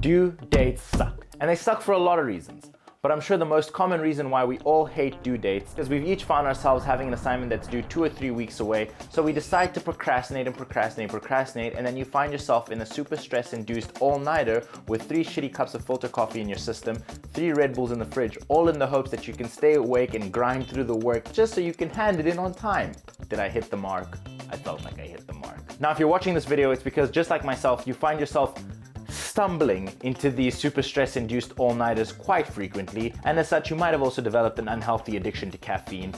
Due dates suck. And they suck for a lot of reasons. But I'm sure the most common reason why we all hate due dates is we've each found ourselves having an assignment that's due 2 or 3 weeks away, so we decide to procrastinate, and then you find yourself in a super stress-induced all-nighter with 3 shitty cups of filter coffee in your system, 3 Red Bulls in the fridge, all in the hopes that you can stay awake and grind through the work just so you can hand it in on time. Did I hit the mark? I felt like I hit the mark. Now, if you're watching this video, it's because just like myself, you find yourself stumbling into these super stress-induced all-nighters quite frequently, and as such you might have also developed an unhealthy addiction to caffeine,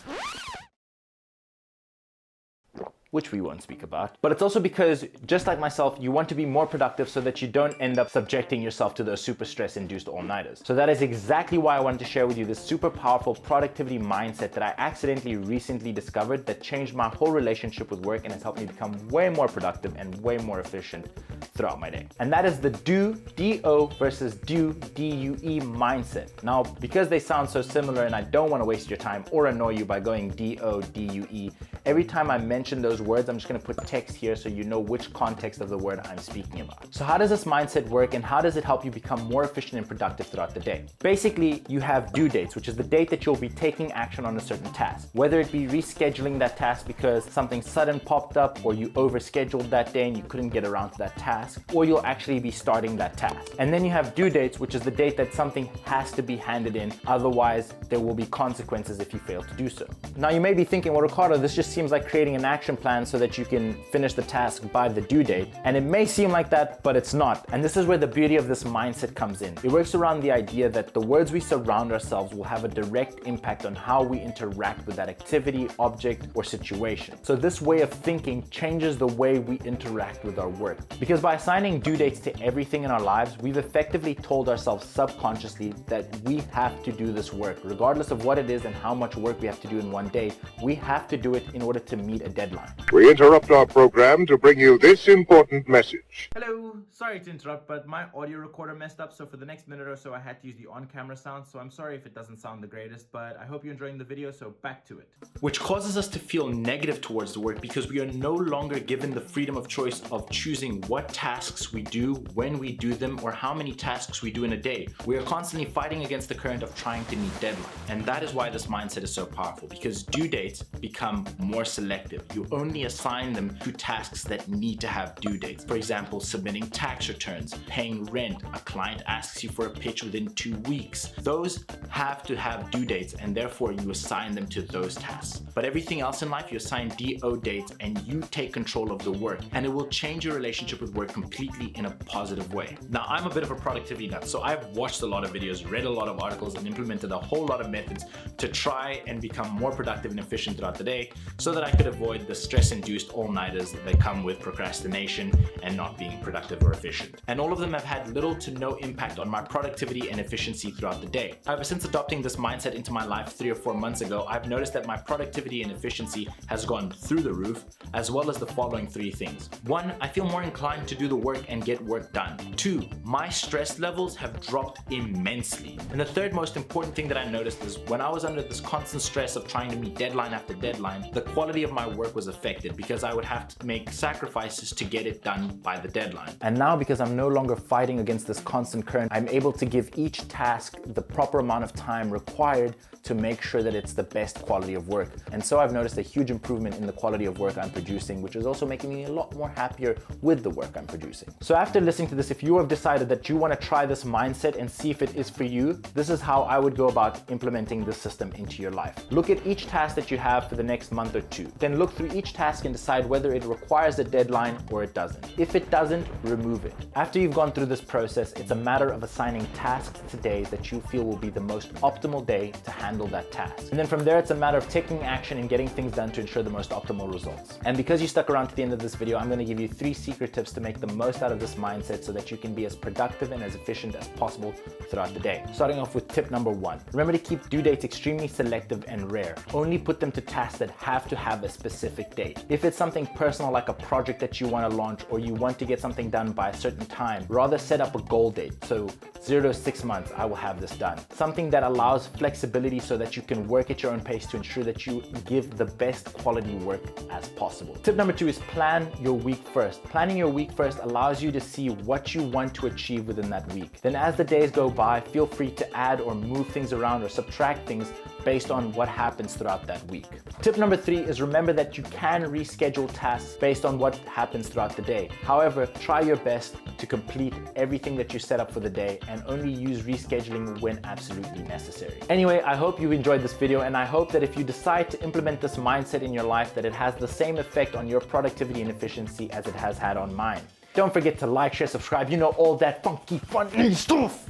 which we won't speak about. But it's also because, just like myself, you want to be more productive so that you don't end up subjecting yourself to those super stress-induced all-nighters. So that is exactly why I wanted to share with you this super powerful productivity mindset that I accidentally recently discovered that changed my whole relationship with work and has helped me become way more productive and way more efficient throughout my day. And that is the do, D-O versus do, D-U-E mindset. Now, because they sound so similar and I don't want to waste your time or annoy you by going D-O, D-U-E, every time I mention those words, I'm just going to put text here so you know which context of the word I'm speaking about. So how does this mindset work and how does it help you become more efficient and productive throughout the day? Basically, you have due dates, which is the date that you'll be taking action on a certain task. Whether it be rescheduling that task because something sudden popped up or you overscheduled that day and you couldn't get around to that task, or you'll actually be starting that task. And then you have due dates, which is the date that something has to be handed in, otherwise there will be consequences if you fail to do so. Now you may be thinking, well, Ricardo, this just seems like creating an action plan so that you can finish the task by the due date. And it may seem like that, but it's not. And this is where the beauty of this mindset comes in. It works around the idea that the words we surround ourselves will have a direct impact on how we interact with that activity, object, or situation. So this way of thinking changes the way we interact with our work. Because by assigning due dates to everything in our lives, we've effectively told ourselves subconsciously that we have to do this work. Regardless of what it is and how much work we have to do in one day, we have to do it in order to meet a deadline. We interrupt our program to bring you this important message. Hello, sorry to interrupt, but my audio recorder messed up, so for the next minute or so I had to use the on-camera sound, so I'm sorry if it doesn't sound the greatest, but I hope you're enjoying the video, so back to it. Which causes us to feel negative towards the work because we are no longer given the freedom of choice of choosing what tasks we do, when we do them, or how many tasks we do in a day. We are constantly fighting against the current of trying to meet deadlines. And that is why this mindset is so powerful, because due dates become more selective. You only assign them to tasks that need to have due dates. For example, submitting tax returns, paying rent, a client asks you for a pitch within 2 weeks. Those have to have due dates and therefore you assign them to those tasks. But everything else in life, you assign DO dates and you take control of the work, and it will change your relationship with work completely in a positive way. Now, I'm a bit of a productivity nut, so I've watched a lot of videos, read a lot of articles, and implemented a whole lot of methods to try and become more productive and efficient throughout the day so that I could avoid the stress-induced all-nighters that come with procrastination and not being productive or efficient. And all of them have had little to no impact on my productivity and efficiency throughout the day. However, since adopting this mindset into my life 3 or 4 months ago, I've noticed that my productivity and efficiency has gone through the roof, as well as the following 3 things. 1, I feel more inclined to do the work and get work done. 2, my stress levels have dropped immensely. And the third most important thing that I noticed is when I was under this constant stress of trying to meet deadline after deadline, the quality of my work was affected because I would have to make sacrifices to get it done by the deadline. And now, because I'm no longer fighting against this constant current, I'm able to give each task the proper amount of time required to make sure that it's the best quality of work. And so I've noticed a huge improvement in the quality of work I'm producing, which is also making me a lot more happier with the work I'm producing. So after listening to this, if you have decided that you want to try this mindset and see if it is for you, this is how I would go about implementing this system into your life. Look at each task that you have for the next month or 2. Then look through each task and decide whether it requires a deadline or it doesn't. If it doesn't, remove it. After you've gone through this process, it's a matter of assigning tasks today that you feel will be the most optimal day to handle that task. And then from there, it's a matter of taking action and getting things done to ensure the most optimal results. And because you stuck around to the end of this video, I'm going to give you 3 secret tips to make the most out of this mindset so that you can be as productive and as efficient as possible throughout the day. Starting off with tip number 1. Remember to keep due dates extremely selective and rare. Only put them to tasks that have to have a specific date. date. If it's something personal like a project that you want to launch or you want to get something done by a certain time, rather set up a goal date. So 0 to 6 months, I will have this done. Something that allows flexibility so that you can work at your own pace to ensure that you give the best quality work as possible. Tip number 2 is plan your week first. Planning your week first allows you to see what you want to achieve within that week. Then as the days go by, feel free to add or move things around or subtract things based on what happens throughout that week. Tip number 3 is remember that you can reschedule tasks based on what happens throughout the day. However, try your best to complete everything that you set up for the day and only use rescheduling when absolutely necessary. Anyway, I hope you enjoyed this video, and I hope that if you decide to implement this mindset in your life, that it has the same effect on your productivity and efficiency as it has had on mine. Don't forget to like, share, subscribe, you know, all that funky, funny stuff.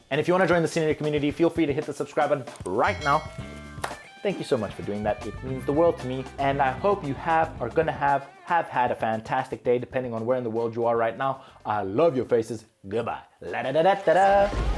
And if you want to join the Scenery community, feel free to hit the subscribe button right now. Thank you so much for doing that. It means the world to me. And I hope you have had a fantastic day, depending on where in the world you are right now. I love your faces. Goodbye. La da da da da da.